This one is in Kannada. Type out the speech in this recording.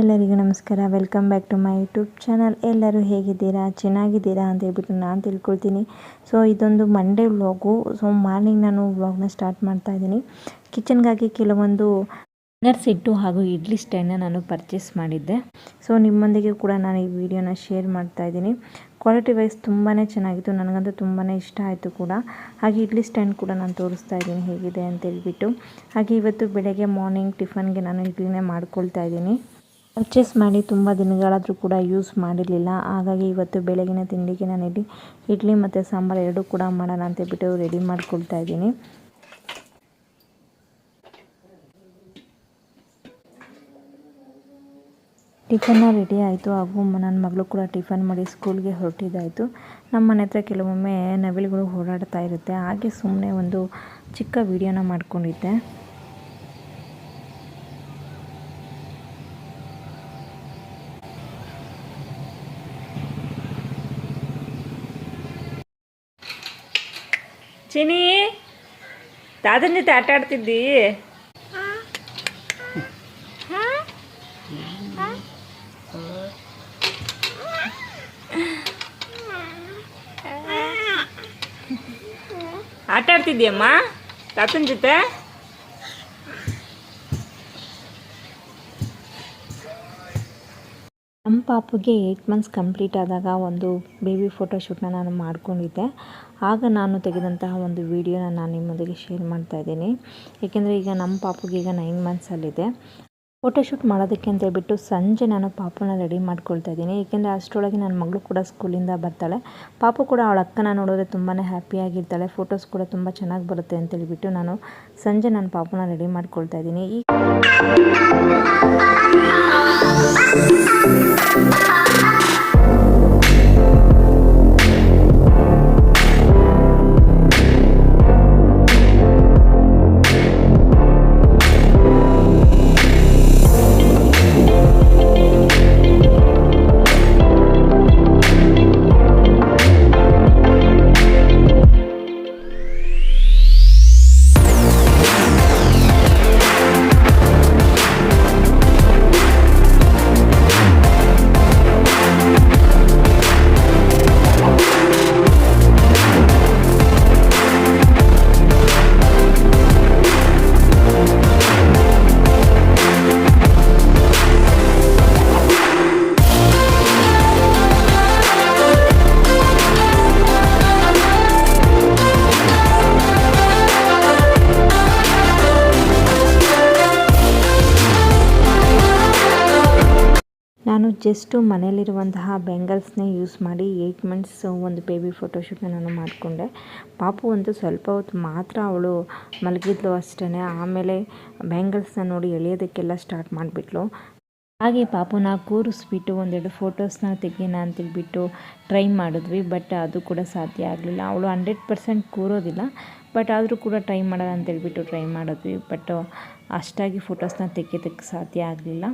ಎಲ್ಲರಿಗೂ ನಮಸ್ಕಾರ. Welcome back to my YouTube channel. ಎಲ್ಲರೂ ಹೇಗಿದ್ದೀರಾ, ಚೆನ್ನಾಗಿದ್ದೀರಾ ಅಂತ ಹೇಳ್ಬಿಟ್ಟು ನಾನು ತಿಳ್ಕೊಳ್ತೀನಿ. ಸೊ ಇದೊಂದು ಮಂಡೇ ವ್ಲಾಗು. ಸೊ ಮಾರ್ನಿಂಗ್ ನಾನು ವ್ಲಾಗ್ನ ಸ್ಟಾರ್ಟ್ ಮಾಡ್ತಾ ಇದ್ದೀನಿ. ಕಿಚನ್ಗಾಗಿ ಕೆಲವೊಂದು ಡಿನ್ನರ್ ಸೆಟ್ಟು ಹಾಗೂ ಇಡ್ಲಿ ಸ್ಟ್ಯಾಂಡನ್ನ ನಾನು ಪರ್ಚೇಸ್ ಮಾಡಿದ್ದೆ. ಸೊ ನಿಮ್ಮೊಂದಿಗೆ ಕೂಡ ನಾನು ಈ ವಿಡಿಯೋನ ಶೇರ್ ಮಾಡ್ತಾ ಇದ್ದೀನಿ. ಕ್ವಾಲಿಟಿ ವೈಸ್ ತುಂಬಾ ಚೆನ್ನಾಗಿತ್ತು, ನನಗಂತೂ ತುಂಬಾ ಇಷ್ಟ ಆಯಿತು ಕೂಡ. ಹಾಗೆ ಇಡ್ಲಿ ಸ್ಟ್ಯಾಂಡ್ ಕೂಡ ನಾನು ತೋರಿಸ್ತಾ ಇದ್ದೀನಿ ಹೇಗಿದೆ ಅಂತ ಹೇಳ್ಬಿಟ್ಟು. ಹಾಗೆ ಇವತ್ತು ಬೆಳಗ್ಗೆ ಮಾರ್ನಿಂಗ್ ಟಿಫನ್ಗೆ ನಾನು ಇಡ್ಲಿನೇ ಮಾಡ್ಕೊಳ್ತಾ ಇದ್ದೀನಿ. ಪರ್ಚೇಸ್ ಮಾಡಿ ತುಂಬ ದಿನಗಳಾದರೂ ಕೂಡ ಯೂಸ್ ಮಾಡಿರಲಿಲ್ಲ. ಹಾಗಾಗಿ ಇವತ್ತು ಬೆಳಗಿನ ತಿಂಡಿಗೆ ನಾನು ಇಡ್ಲಿ ಮತ್ತು ಸಾಂಬಾರು ಎರಡೂ ಕೂಡ ಮಾಡೋಣ ಅಂತ ಹೇಳ್ಬಿಟ್ಟು ರೆಡಿ ಮಾಡ್ಕೊಳ್ತಾ ಇದ್ದೀನಿ. ಟಿಫನ್ನ ರೆಡಿ ಆಯಿತು, ಹಾಗೂ ನನ್ನ ಮಗಳು ಕೂಡ ಟಿಫನ್ ಮಾಡಿ ಸ್ಕೂಲ್ಗೆ ಹೊರಟಿದ್ದಾಯಿತು. ನಮ್ಮ ಮನೆ ಹತ್ರ ಕೆಲವೊಮ್ಮೆ ನವಿಲುಗಳು ಓಡಾಡ್ತಾ ಇರುತ್ತೆ. ಹಾಗೆ ಸುಮ್ಮನೆ ಒಂದು ಚಿಕ್ಕ ವಿಡಿಯೋನ ಮಾಡ್ಕೊಂಡಿದ್ದೆ. ಚಿನಿ, ತಾತನ ಜೊತೆ ಆಟ ಆಡ್ತಿದ್ದಿ? ಆಟ ಆಡ್ತಿದ್ದೀಯಮ್ಮ ತಾತನ ಜೊತೆ? ನಮ್ಮ ಪಾಪುಗೆ 8 ಮಂತ್ಸ್ ಕಂಪ್ಲೀಟ್ ಆದಾಗ ಒಂದು ಬೇಬಿ ಫೋಟೋಶೂಟ್ನ ನಾನು ಮಾಡ್ಕೊಂಡಿದ್ದೆ. ಆಗ ನಾನು ತೆಗೆದಂತಹ ಒಂದು ವಿಡಿಯೋನ ನಾನು ನಿಮ್ಮೊಂದಿಗೆ ಶೇರ್ ಮಾಡ್ತಾ ಇದ್ದೀನಿ. ಏಕೆಂದರೆ ಈಗ ನಮ್ಮ ಪಾಪುಗೆ ಈಗ 9 ಮಂತ್ಸಲ್ಲಿದೆ. ಫೋಟೋಶೂಟ್ ಮಾಡೋದಕ್ಕೆ ಅಂತ ಹೇಳ್ಬಿಟ್ಟು ಸಂಜೆ ನಾನು ಪಾಪುನ ರೆಡಿ ಮಾಡ್ಕೊಳ್ತಾ ಇದ್ದೀನಿ. ಏಕೆಂದರೆ ಅಷ್ಟರೊಳಗೆ ನನ್ನ ಮಗಳು ಕೂಡ ಸ್ಕೂಲಿಂದ ಬರ್ತಾಳೆ. ಪಾಪು ಕೂಡ ಅವಳ ಅಕ್ಕನ ನೋಡಿದ್ರೆ ತುಂಬಾ ಹ್ಯಾಪಿಯಾಗಿರ್ತಾಳೆ. ಫೋಟೋಸ್ ಕೂಡ ತುಂಬ ಚೆನ್ನಾಗಿ ಬರುತ್ತೆ ಅಂತ ಹೇಳ್ಬಿಟ್ಟು ನಾನು ಸಂಜೆ ನನ್ನ ಪಾಪುನ ರೆಡಿ ಮಾಡ್ಕೊಳ್ತಾ ಇದ್ದೀನಿ. ನಾನು ಜಸ್ಟು ಮನೆಯಲ್ಲಿರುವಂತಹ ಬೆಂಗಲ್ಸ್ನೇ ಯೂಸ್ ಮಾಡಿ 8 ಮಂತ್ಸ್ ಒಂದು ಬೇಬಿ ಫೋಟೋಶೂಟ್ನ ನಾನು ಮಾಡಿಕೊಂಡೆ. ಪಾಪು ಅಂತೂ ಸ್ವಲ್ಪ ಹೊತ್ತು ಮಾತ್ರ ಅವಳು ಮಲಗಿದ್ಲು ಅಷ್ಟೇ. ಆಮೇಲೆ ಬ್ಯಾಂಗಲ್ಸ್ನ ನೋಡಿ ಎಳೆಯೋದಕ್ಕೆಲ್ಲ ಸ್ಟಾರ್ಟ್ ಮಾಡಿಬಿಟ್ಲು. ಹಾಗೆ ಪಾಪುನ ಕೂರಿಸ್ಬಿಟ್ಟು ಒಂದೆರಡು ಫೋಟೋಸ್ನ ತೆಗೆಯೋಣ ಅಂತೇಳ್ಬಿಟ್ಟು ಟ್ರೈ ಮಾಡಿದ್ವಿ. ಬಟ್ ಅದು ಕೂಡ ಸಾಧ್ಯ ಆಗಲಿಲ್ಲ. ಅವಳು 100% ಕೂರೋದಿಲ್ಲ, ಬಟ್ ಆದರೂ ಕೂಡ ಟ್ರೈ ಮಾಡೋಣ ಅಂತೇಳ್ಬಿಟ್ಟು ಟ್ರೈ ಮಾಡಿದ್ವಿ. ಬಟ್ ಅಷ್ಟಾಗಿ ಫೋಟೋಸ್ನ ತೆಗೆಯೋದಕ್ಕೆ ಸಾಧ್ಯ ಆಗಲಿಲ್ಲ.